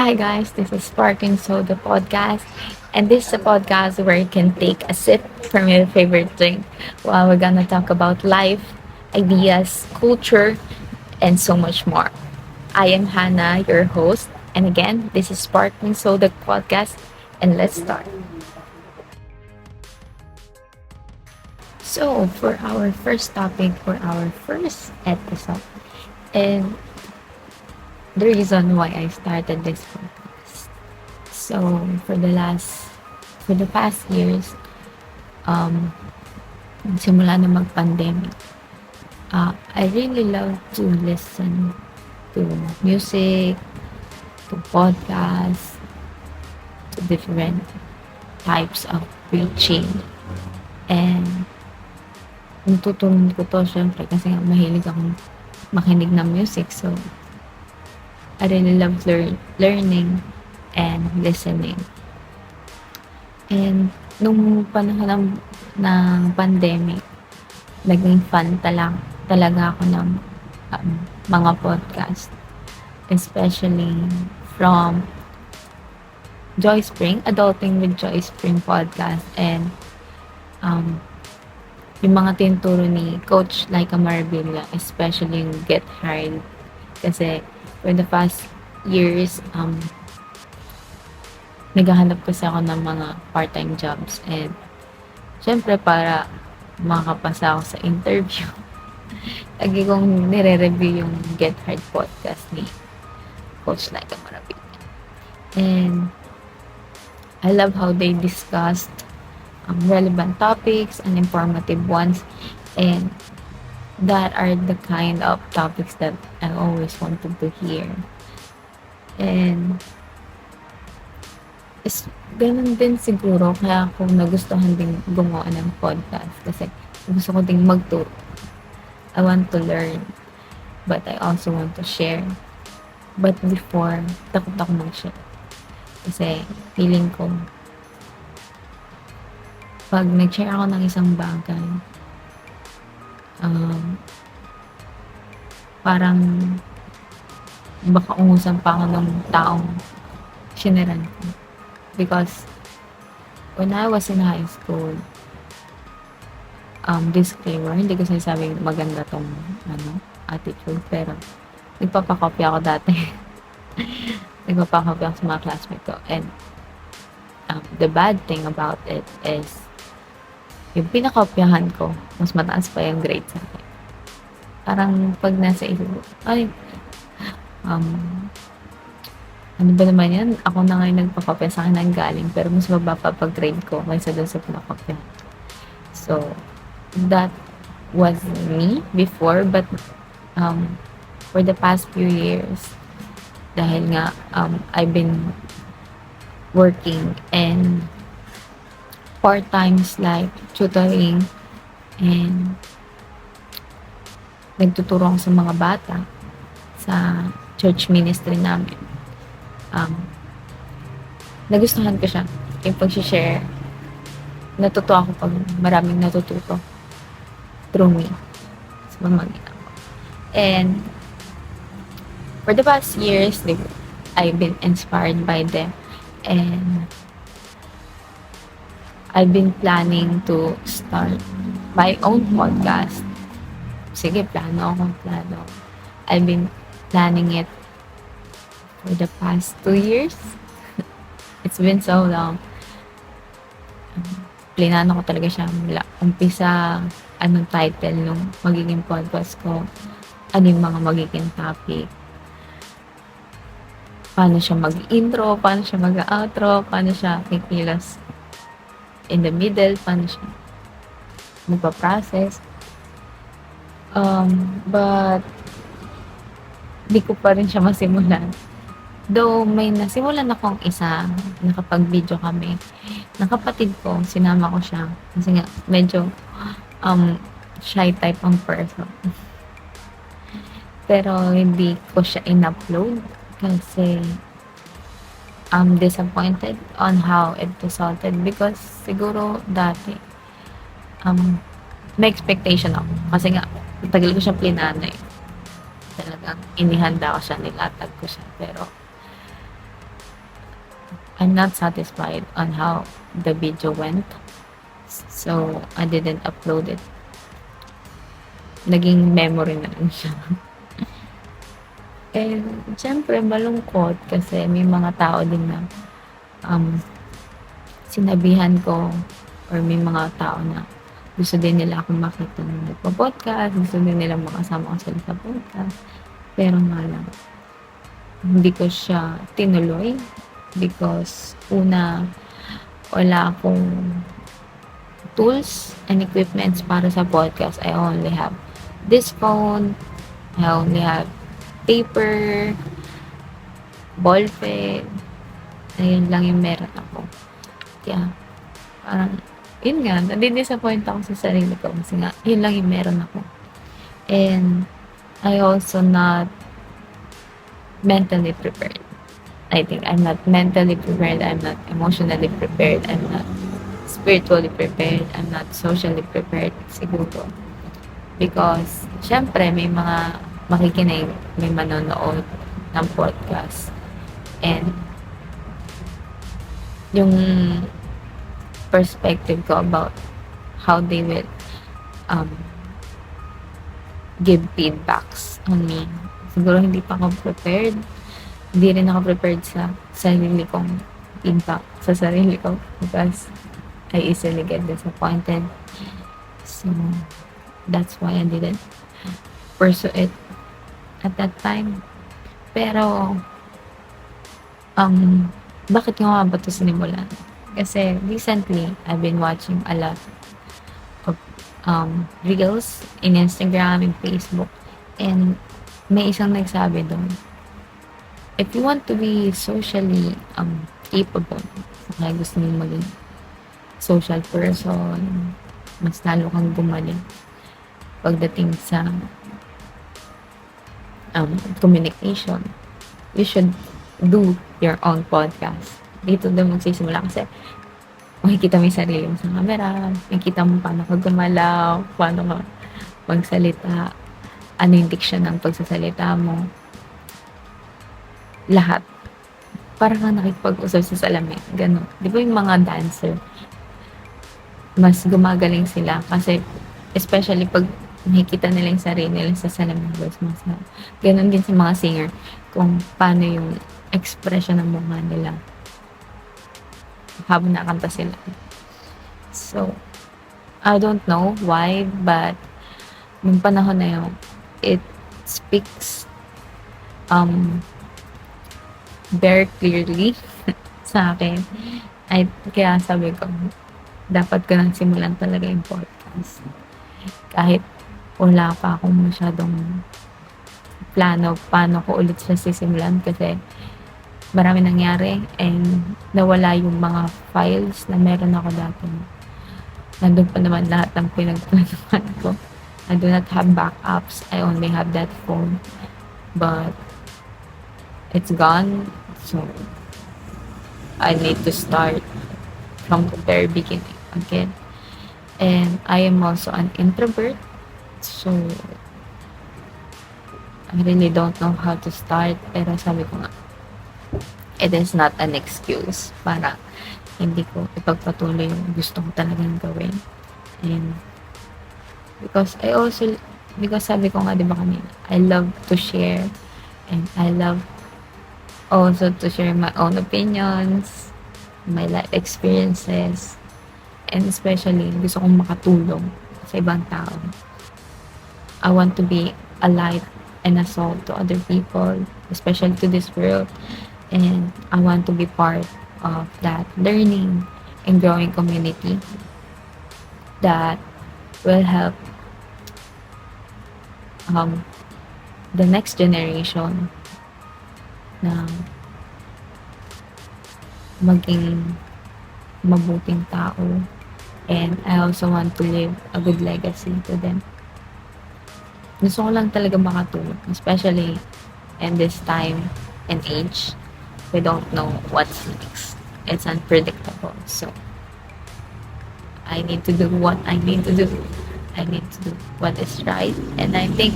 Hi guys, this is Sparking Soda Podcast, and this is a podcast where you can take a sip from your favorite drink while we're gonna talk about life, ideas, culture, and so much more. I am Hannah, your host, and again, this is Sparking Soda Podcast, and let's start. So, for our first topic, for our first episode, and the reason why I started this podcast. So, for the past years, um, simula na mag-pandemic, I really love to listen to music, to podcasts, to different types of preaching. And natutunan ko to syempre kasi nga mahilig akong makinig ng music. So, I really love learning and listening. And nung panahon ng pandemic, naging fan talaga ako ng mga podcast. Especially from Joy Spring, Adulting with Joy Spring podcast. And um, yung mga tinuturo ni Coach Laika Marvilla, especially yung Get Hired. Kasi for the past years, naghahanap kasi ako ng mga part-time jobs. And syempre para makapasa ako sa interview, lagi kong nire-review yung Get Hard podcast ni Coach Laika Marabit. And I love how they discussed relevant topics and informative ones. And that are the kind of topics that I always wanted to hear. And is ganun din siguro kaya ako nagustuhan din gumawa ng podcast kasi gusto ko ding magturo. I want to learn, but I also want to share. But before, takot ako mag-share. Kasi feeling ko, pag nag-share ako ng isang bagay, parang baka umusan pa ako ng taong sinaran ko. Because when I was in high school, disclaimer, hindi ko sinasabing maganda tong attitude, pero nagpapakopya ako dati. Nagpapakopya ako sa mga classmates ko. And the bad thing about it is, yung pinakopyahan ko, mas mataas pa yung grade sa akin. Parang pag nasa isip ko, ay, ano ba naman yan? Ako na ngayon nagpakopya sa akin ang galing, pero mas mababa pa grade ko kaysa dun sa pinakopya. So, that was me before, but for the past few years, dahil nga I've been working and part-times like tutoring and nagtuturo ako sa mga bata sa church ministry namin. Nagustuhan ko siya yung pag-share. Natuto ako pag maraming natututo through me sa pamamagitan ko. And for the past years, I've been inspired by them. And I've been planning to start my own podcast. Sige, plano. I've been planning it for the past 2 years. It's been so long. Plinano ko talaga siya mula umpisa, anong title nung magiging podcast ko, ano yung mga magiging topic, paano siya mag-intro, paano siya mag-outro, paano siya kikilos in the middle, paano siya magpa-process. But di ko pa rin siya masimulan. Though may nasimulan akong isa, nakapag-video kami. Ng kapatid ko, sinama ko siya. Kasi nga, medyo shy type ang person. Pero hindi ko siya in-upload kasi I'm disappointed on how it resulted because siguro dati may expectation ako. Kasi nga, tagal ko siya plinano eh. Talagang inihanda ko siya, nilatag ko siya. Pero I'm not satisfied on how the video went. So, I didn't upload it. Naging memory na lang siya. And siyempre malungkot kasi may mga tao din na um, sinabihan ko or may mga tao na gusto din nila akong makita na nagpo-podcast, gusto din nila makasama ko sila sa podcast. Pero nga lang, hindi ko siya tinuloy because una, wala akong tools and equipments para sa podcast. I only have this phone, I only have paper, ballpen, ayun lang yung meron ako. Kaya, parang, yun nga, nadi-disappoint ako sa sarili ko kasi nga, yun lang yung meron ako. And, I also not mentally prepared. I think I'm not mentally prepared, I'm not emotionally prepared, I'm not spiritually prepared, I'm not socially prepared siguro. Because, syempre, may mga makikinig, may manonood ng podcast. And, yung perspective ko about how they will um, give feedbacks on me. Siguro hindi pa ako prepared. Hindi rin ako prepared sa sarili kong feedback sa sarili ko because I easily get disappointed. So, that's why I didn't pursue it at that time. Pero, bakit nga ba ito sinimulan? Kasi recently, I've been watching a lot of reels in Instagram and Facebook. And may isang nagsabi doon, if you want to be socially capable, kaya gusto mong maging social person, mas lalo kang gumaling pagdating sa communication, you should do your own podcast. Dito doon magsisimula kasi makikita mo yung sarili mo sa camera, makikita mo paano ka gumalaw, paano ka magsalita, ano yung diction ng pagsasalita mo. Lahat. Para ka nakikipag-usap sa salamin. Ganun. Di ba yung mga dancer, mas gumagaling sila kasi especially pag nakikita nila yung sarili nila sa salamin voice mas ganun din sa mga singer kung paano yung expression ng mukha nila habang nakanta sila. So, I don't know why, but nung panahon na yun, it speaks very clearly sa akin. Kaya sabi ko, dapat ko nang simulan talaga yung podcast. Kahit wala pa akong masyadong plano paano ko ulit siya sisimulan kasi marami nangyari and nawala yung mga files na meron ako dati. Nandun pa naman lahat ng pinagplanuhan ko. I do not have backups. I only have that phone. But it's gone. So I need to start from the very beginning again. And I am also an introvert. So I really don't know how to start. Pero sabi ko nga, it is not an excuse para hindi ko ipagpatuloy yung gusto ko talagang gawin. And because sabi ko nga diba kanina, I love to share and I love also to share my own opinions, my life experiences, and especially gusto kong makatulong sa ibang tao. I want to be a light and a salt to other people, especially to this world. And I want to be part of that learning and growing community that will help the next generation na maging mabuting tao. And I also want to leave a good legacy to them. Gusto ko lang talaga makatulong, especially in this time and age. We don't know what's next. It's unpredictable. So, I need to do what I need to do. I need to do what is right. And I think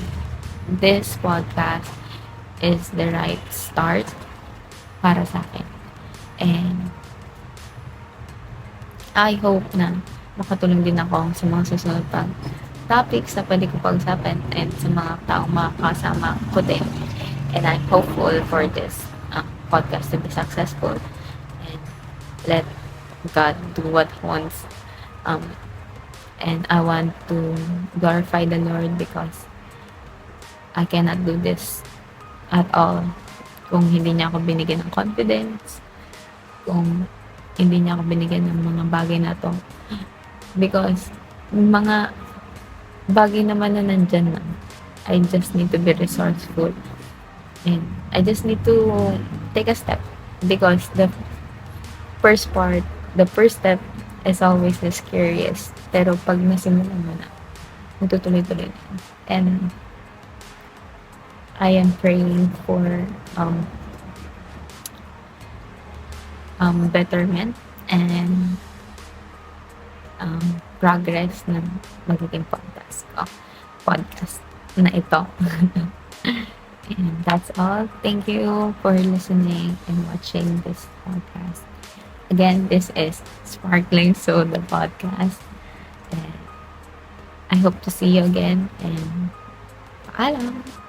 this podcast is the right start para sa akin. And I hope na makatulong din ako sa mga susunod pang topics na pwede ko pag-usapan and sa mga taong makakasama ko din. And I'm hopeful for this podcast to be successful and let God do what He wants. Um, and I want to glorify the Lord because I cannot do this at all kung hindi niya ako binigyan ng confidence, kung hindi niya ako binigyan ng mga bagay na to. Because mga bagay naman na nandyan na, I just need to be resourceful and I just need to take a step because the first step is always the scariest. Pero pag nasimulan mo na, magtutuloy-tuloy na. And I am praying for um, betterment and progress ng magiging podcast na ito. And that's all. Thank you for listening and watching this podcast. Again, this is Sparkling Soda Podcast. And I hope to see you again and paalam!